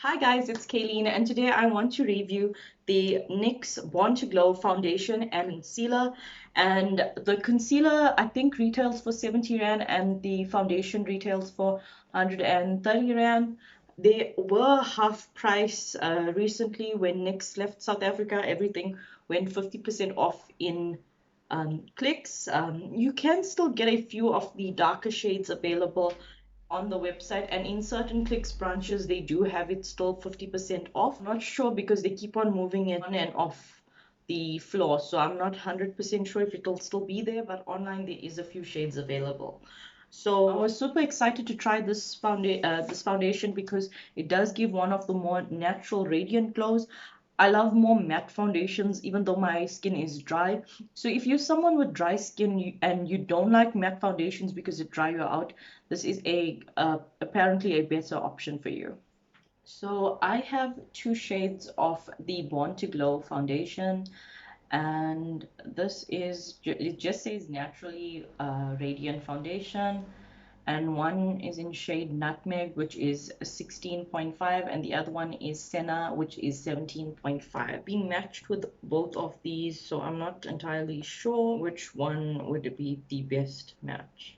Hi guys, it's Kayleen and today I want to review the NYX Born to Glow foundation and concealer. And the concealer I think retails for 70 Rand and the foundation retails for 130 Rand. They were half price recently when NYX left South Africa. Everything went 50% off in clicks. You can still get a few of the darker shades available on the website, and in certain clicks branches they do have it still 50% off. I'm not sure because they keep on moving it on and off the floor, so I'm not 100% sure if it'll still be there, but online there is a few shades available. So I was super excited to try this foundation because it does give one of the more natural radiant glows. I love more matte foundations even though my skin is dry. So if you're someone with dry skin and you don't like matte foundations because it dry you out, this is apparently a better option for you. So I have two shades of the Born to Glow foundation, and it just says naturally radiant foundation, and one is in shade Nutmeg, which is 16.5, and the other one is Sienna, which is 17.5. Being matched with both of these, so I'm not entirely sure which one would be the best match.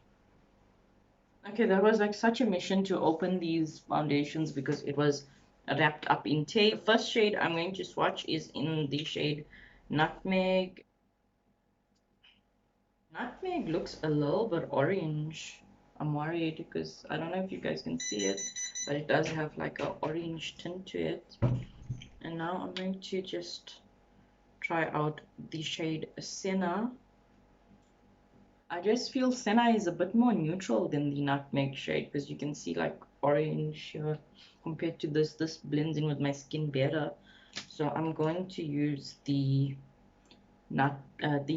Okay, that was like such a mission to open these foundations because it was wrapped up in tape. The first shade I'm going to swatch is in the shade Nutmeg. Nutmeg looks a little bit orange. I'm worried because I don't know if you guys can see it, but it does have like an orange tint to it. And now I'm going to just try out the shade Sienna. I just feel Sienna is a bit more neutral than the Nutmeg shade because you can see like orange here compared to this. This blends in with my skin better. So I'm going to use the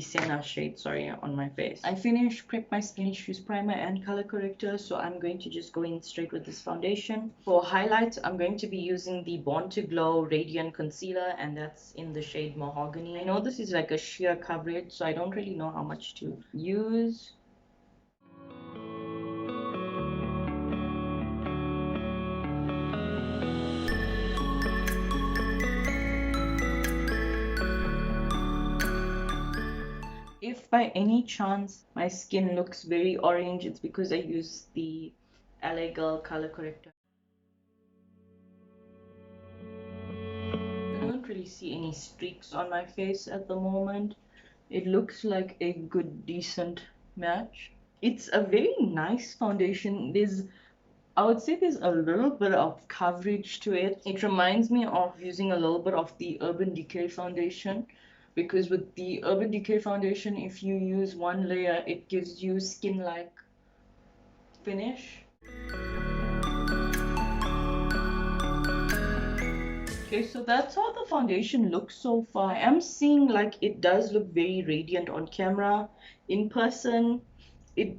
Sienna shade, sorry, on my face. I prepped my skin, use primer and color corrector, so I'm going to just go in straight with this foundation. For highlight, I'm going to be using the Born to Glow Radiant Concealer, and that's in the shade Mahogany. I know this is like a sheer coverage, so I don't really know how much to use. If by any chance my skin looks very orange, it's because I use the LA Girl color corrector. I don't really see any streaks on my face at the moment. It looks like a good, decent match. It's a very nice foundation. I would say there's a little bit of coverage to it. It reminds me of using a little bit of the Urban Decay foundation, because with the Urban Decay foundation, if you use one layer, it gives you skin-like finish. Okay, so that's how the foundation looks so far. I am seeing like it does look very radiant on camera. In person, it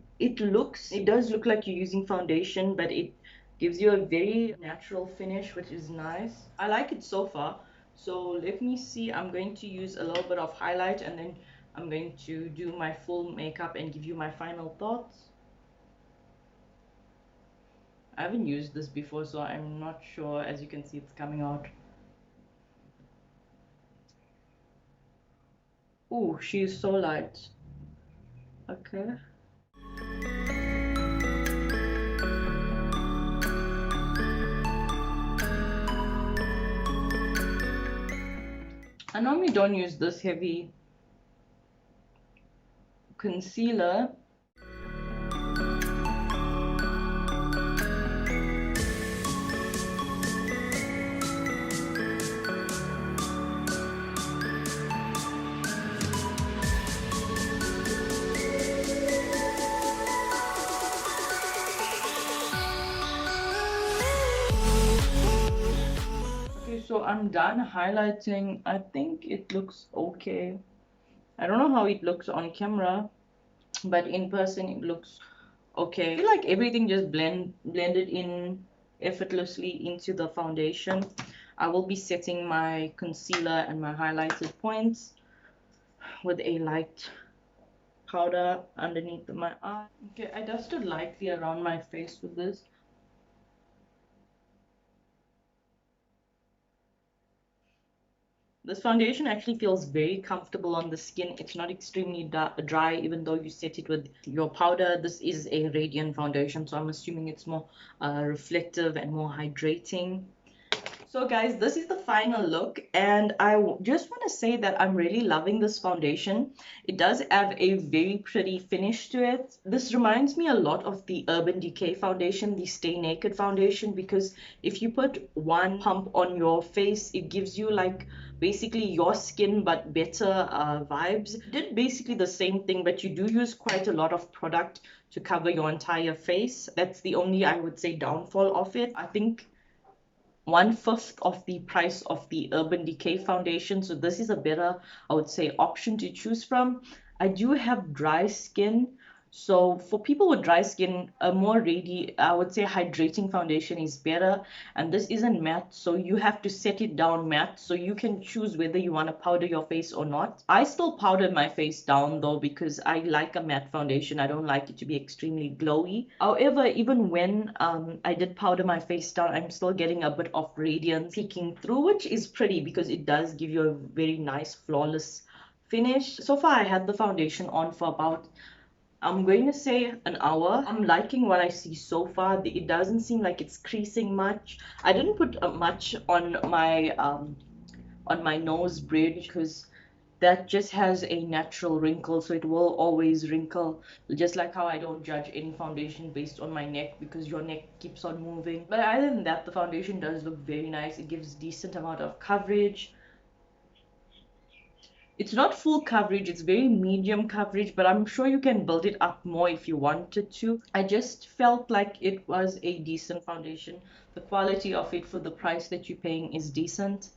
does look like you're using foundation, but it gives you a very natural finish, which is nice. I like it so far. So let me see. I'm going to use a little bit of highlight, and then I'm going to do my full makeup and give you my final thoughts. I haven't used this before, so I'm not sure. As you can see, it's coming out. Ooh, she is so light. Okay. I normally don't use this heavy concealer. So I'm done highlighting. I think it looks okay. I don't know how it looks on camera, but in person it looks okay. I feel like everything just blended in effortlessly into the foundation. I will be setting my concealer and my highlighted points with a light powder underneath my eye. Okay, I dusted lightly around my face with this. This foundation actually feels very comfortable on the skin. It's not extremely dry, even though you set it with your powder. This is a radiant foundation, so I'm assuming it's more reflective and more hydrating. So guys, this is the final look, and just want to say that I'm really loving this foundation. It does have a very pretty finish to it. This reminds me a lot of the Urban Decay foundation, the Stay Naked foundation, because if you put one pump on your face, it gives you like basically your skin but better vibes. It did basically the same thing, but you do use quite a lot of product to cover your entire face. That's the only, I would say, downfall of it. I think 1/5 of the price of the Urban Decay foundation. So this is a better, I would say, option to choose from. I do have dry skin. So for people with dry skin, a more I would say hydrating foundation is better. And this isn't matte, so you have to set it down matte. So you can choose whether you want to powder your face or not. I still powder my face down though because I like a matte foundation. I don't like it to be extremely glowy. However, even when I did powder my face down, I'm still getting a bit of radiance peeking through, which is pretty because it does give you a very nice flawless finish. So far I had the foundation on for about, I'm going to say, an hour. I'm liking what I see so far. It doesn't seem like it's creasing much. I didn't put much on my nose bridge because that just has a natural wrinkle, so it will always wrinkle, just like how I don't judge any foundation based on my neck because your neck keeps on moving. But other than that, the foundation does look very nice. It gives decent amount of coverage. It's not full coverage, it's very medium coverage, but I'm sure you can build it up more if you wanted to. I just felt like it was a decent foundation. The quality of it for the price that you're paying is decent.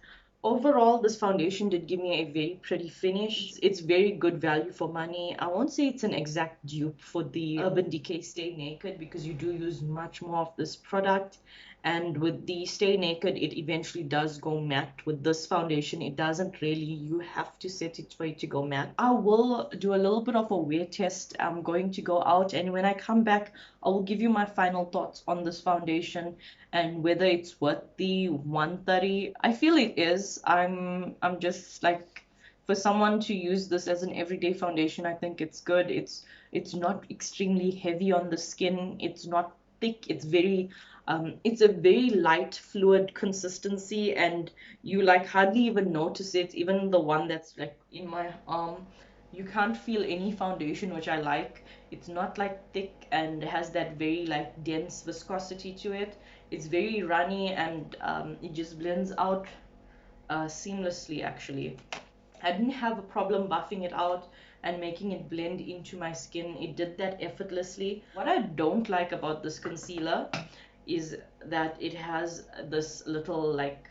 Overall, this foundation did give me a very pretty finish. It's very good value for money. I won't say it's an exact dupe for the Urban Decay Stay Naked because you do use much more of this product. And with the Stay Naked, it eventually does go matte. With this foundation, it doesn't really. You have to set it for it to go matte. I will do a little bit of a wear test. I'm going to go out, and when I come back, I will give you my final thoughts on this foundation and whether it's worth the 130. I feel it is. I'm just like, for someone to use this as an everyday foundation, I think it's good. It's not extremely heavy on the skin. It's not thick. It's a very light fluid consistency, and you like hardly even notice it. Even the one that's like in my arm, you can't feel any foundation, which I like. It's not like thick and has that very like dense viscosity to it. It's very runny, and it just blends out seamlessly actually. I didn't have a problem buffing it out and making it blend into my skin. It did that effortlessly. What I don't like about this concealer is that it has this little, like,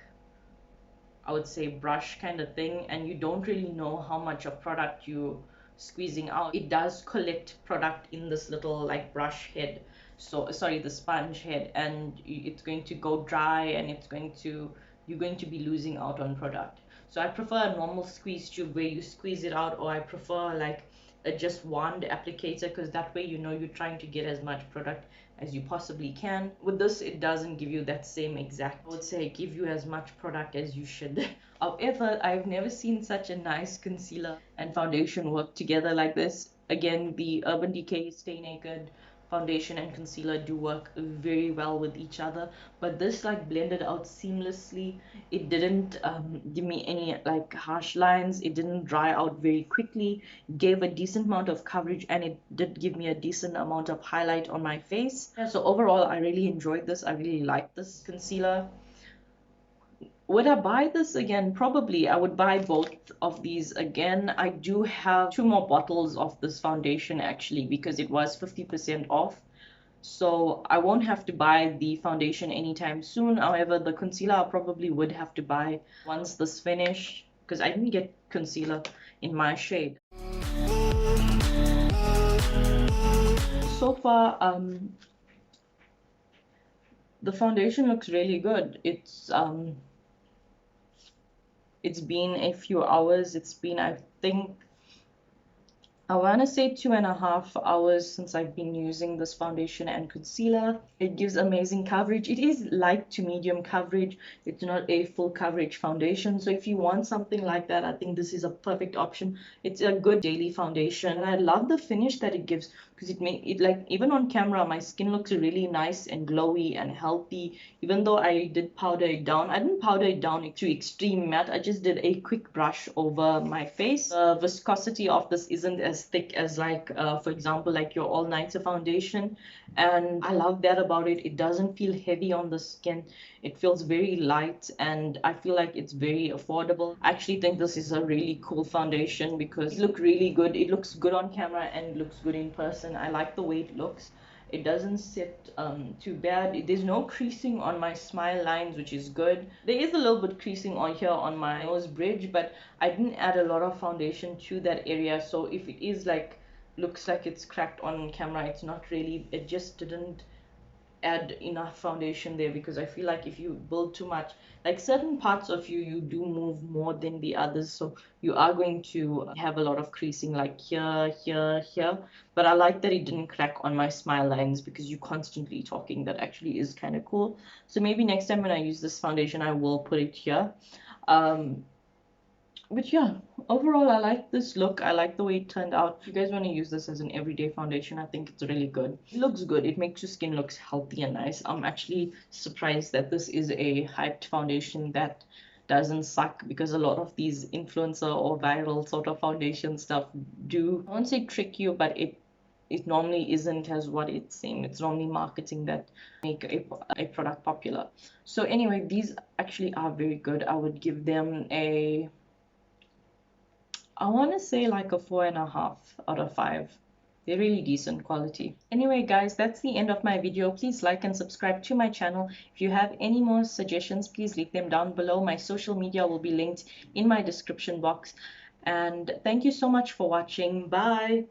I would say brush kind of thing, and you don't really know how much of product you squeezing out. It does collect product in this little like brush head, so sorry, the sponge head, and it's going to go dry, and you're going to be losing out on product. So I prefer a normal squeeze tube where you squeeze it out, or I prefer like a just wand applicator, because that way you know you're trying to get as much product as you possibly can. With this, it doesn't give you that same exact, I would say, give you as much product as you should. However, I've never seen such a nice concealer and foundation work together like this. Again, the Urban Decay Stay Naked foundation and concealer do work very well with each other, but this like blended out seamlessly. It didn't give me any like harsh lines. It didn't dry out very quickly. It gave a decent amount of coverage, and it did give me a decent amount of highlight on my face. Yeah, so overall, I really enjoyed this. I really liked this concealer. Would I buy this again? Probably. I would buy both of these again. I do have 2 more bottles of this foundation actually because it was 50% off. So I won't have to buy the foundation anytime soon. However, the concealer I probably would have to buy once this finish, because I didn't get concealer in my shade. So far, the foundation looks really good. It's been a few hours. It's been, I think, I want to say 2.5 hours since I've been using this foundation and concealer. It gives amazing coverage. It is light to medium coverage. It's not a full coverage foundation. So if you want something like that, I think this is a perfect option. It's a good daily foundation. And I love the finish that it gives because it make it like even on camera, my skin looks really nice and glowy and healthy. Even though I did powder it down, I didn't powder it down to extreme matte. I just did a quick brush over my face. The viscosity of this isn't as thick as like for example like your all-nighter foundation, and I love that about it. It doesn't feel heavy on the skin. It feels very light, and I feel like it's very affordable. I actually think this is a really cool foundation because it looks really good. It looks good on camera and it looks good in person. I like the way it looks. It doesn't sit too bad. There's no creasing on my smile lines, which is good. There is a little bit creasing on here on my nose bridge, but I didn't add a lot of foundation to that area. So if it is like, looks like it's cracked on camera, it's not really, it just didn't add enough foundation there, because I feel like if you build too much, like certain parts of you do move more than the others, so you are going to have a lot of creasing like here, here, here. But I like that it didn't crack on my smile lines because you're constantly talking. That actually is kind of cool. So maybe next time when I use this foundation, I will put it here. But yeah, overall I like this look. I like the way it turned out. If you guys want to use this as an everyday foundation, I think it's really good. It looks good. It makes your skin look healthy and nice. I'm actually surprised that this is a hyped foundation that doesn't suck, because a lot of these influencer or viral sort of foundation stuff do, I won't say trick you, but it normally isn't as what it seems. It's normally marketing that make a product popular. So anyway, these actually are very good. I would give them a, I want to say like a 4.5 out of 5. They're really decent quality. Anyway, guys, that's the end of my video. Please like and subscribe to my channel. If you have any more suggestions, please leave them down below. My social media will be linked in my description box. And thank you so much for watching. Bye.